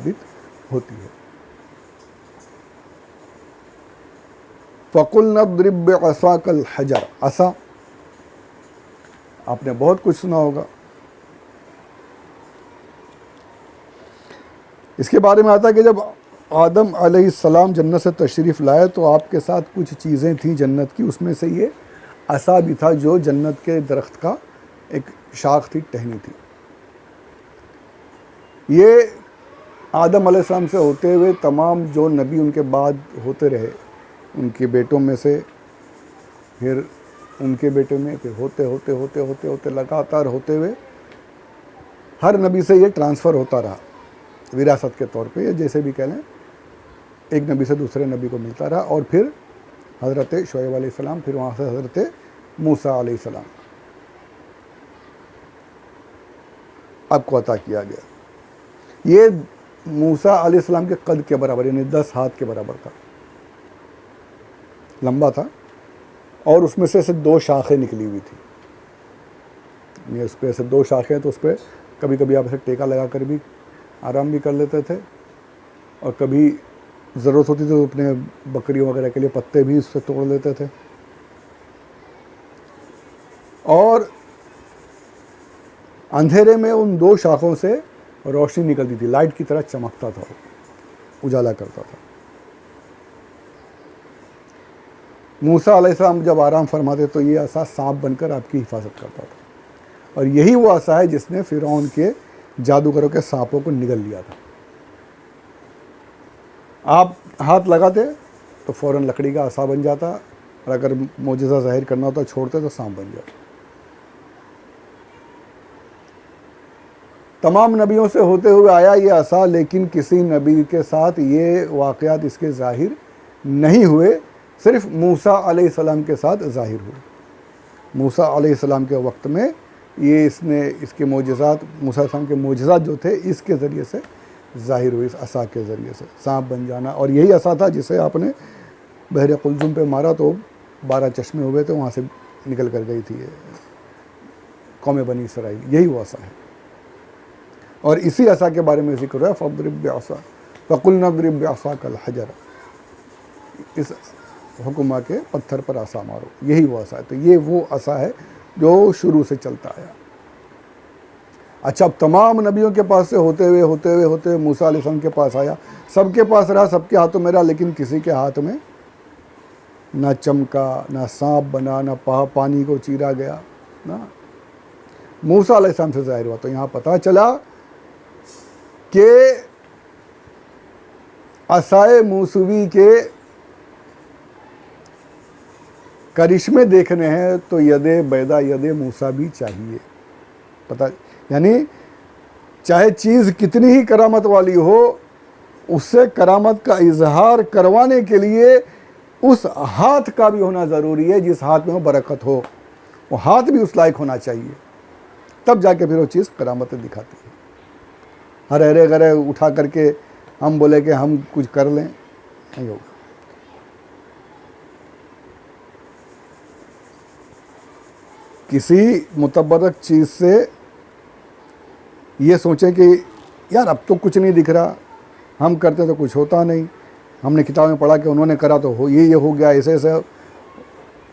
विपरीत होती है। फ़कुल नद्रिब बिअसाकल हजर, असा आपने बहुत कुछ सुना होगा। इसके बारे में आता है कि जब आदम अलैहिस्सलाम जन्नत से तशरीफ़ लाए तो आपके साथ कुछ चीज़ें थी जन्नत की, उसमें से ये असा भी था जो जन्नत के दरख्त का एक शाख थी, टहनी थी। ये आदम अलैहिस्सलाम से होते हुए तमाम जो नबी उनके बाद होते रहे, उनके बेटों में से, फिर उनके बेटे में, फिर होते होते होते होते होते लगातार होते हुए हर नबी से ये ट्रांसफ़र होता रहा विरासत के तौर पे, या जैसे भी कह लें, एक नबी से दूसरे नबी को मिलता रहा। और फिर हज़रत शुएब अलैहिस्सलाम, फिर वहाँ से हज़रत मूसा अलैहिस्सलाम आपको अता किया गया। ये मूसा अलैहिस्सलाम के कद के बराबर, यानी 10 हाथ के बराबर था, लंबा था, और उसमें से 2 शाखें निकली हुई थी। ये उस पर ऐसे 2 शाखें, तो उस पर कभी कभी आप ऐसे टेका लगा कर भी आराम भी कर लेते थे, और कभी ज़रूरत होती तो अपने बकरियों वगैरह के लिए पत्ते भी उससे तोड़ लेते थे। और अंधेरे में उन 2 शाखों से रोशनी निकलती थी, लाइट की तरह चमकता था, उजाला करता था। मूसा अलैहिस्सलाम जब आराम फरमाते तो ये असा सांप बनकर आपकी हिफाजत करता था, और यही वो असा है जिसने फिरौन के जादूगरों के सांपों को निगल लिया था। आप हाथ लगाते तो फ़ौरन लकड़ी का असा बन जाता, और अगर मोजज़ा ज़ाहिर करना होता छोड़ते तो सांप बन जाता। तमाम नबियों से होते हुए आया ये असा, लेकिन किसी नबी के साथ ये वाक़यात इसके ज़ाहिर नहीं हुए, सिर्फ मूसा अलैहिस्सलाम के साथ ज़ाहिर हुए। मूसा अलैहिस्सलाम के वक्त में ये इसके मोजज़ात, मूसा अलैहिस्सलाम के मोजज़ात जो थे इसके ज़रिए से ज़ाहिर हुए, इस असा के ज़रिए से सांप बन जाना। और यही असा था जिसे आपने बहर कुलज़ुम पे मारा तो 12 चश्मे हुए थे, वहाँ से निकल कर गई थी कौम बनी इसराइल, यही वो असा है। और इसी असा के बारे में ज़िक्र है, फ़द्रिब बिअसा फ़कुल नद्रिब बिअसाकल हजर, इस हुक्मा के पत्थर पर असा मारो, यही वो असा है। तो ये वो असा है जो शुरू से चलता आया। अच्छा, अब तमाम नबियों के पास से होते हुए मूसा अलैहिस्सलाम के पास आया, सबके पास रहा, सबके हाथों में रहा, लेकिन किसी के हाथ में ना चमका, ना सांप बना, ना पानी को चीरा गया, ना मूसा अलैहिस्सलाम से ज़ाहिर हुआ। तो यहाँ पता चला कि असाए मूसवी के करिश्मे देखने हैं तो यदे बैदा यदे मूसा भी चाहिए। पता, यानी चाहे चीज़ कितनी ही करामत वाली हो, उससे करामत का इजहार करवाने के लिए उस हाथ का भी होना ज़रूरी है जिस हाथ में वो बरकत हो, वो हाथ भी उस लायक होना चाहिए, तब जाके फिर वो चीज़ करामतें दिखाती है। हर अरे गरे उठा करके हम बोले कि हम कुछ कर लें, नहीं होगा। किसी मुतबरक चीज़ से ये सोचें कि यार अब तो कुछ नहीं दिख रहा, हम करते तो कुछ होता नहीं, हमने किताब में पढ़ा कि उन्होंने करा तो ये हो गया, ऐसे ऐसे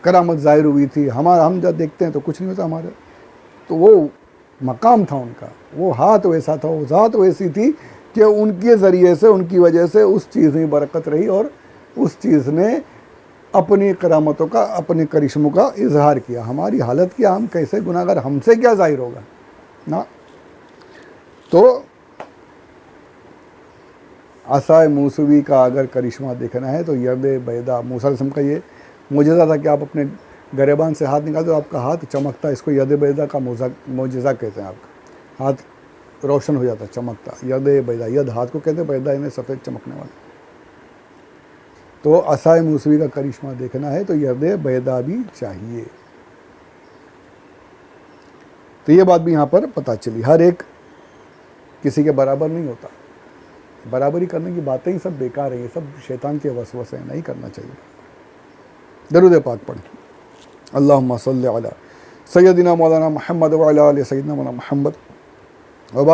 करामत ज़ाहिर हुई थी, हम जब देखते हैं तो कुछ नहीं होता हमारे। तो वो मकाम था उनका, वो हाथ वैसा था, वो ज़ात वैसी थी कि उनके ज़रिए से, उनकी वजह से उस चीज़ में बरकत रही, और उस चीज़ ने अपनी करामतों का, अपने करिश्मों का इजहार किया। हमारी हालत क्या, हम कैसे गुनाहगार, हमसे क्या ज़ाहिर होगा ना। तो असाए मूसवी का अगर करिश्मा देखना है तो यद बैदा, मूसा अलैहिस्सलाम का ये मुजज़ा था कि आप अपने गरेबान से हाथ निकालते हो, आपका हाथ चमकता, इसको यद बैदा का मुजज़ा कहते हैं। आपका हाथ रोशन हो जाता, चमकता, यद बैदा, यद हाथ को कहते हैं, बैदा इन्हें सफ़ेद चमकने वाला। तो असाए मूसवी का करिश्मा देखना है तो यद बैदा भी चाहिए। तो ये बात भी यहाँ पर पता चली, हर एक किसी के बराबर नहीं होता, बराबरी करने की बातें ही सब बेकार है, ये सब शैतान के वसवसे हैं, नहीं करना चाहिए। दरूद पाक पढ़ें। अल्लाहुम्मा सल्लि अला सय्यदिना मौलाना मुहम्मद व अला आलि सय्यदिना मौलाना मुहम्मद।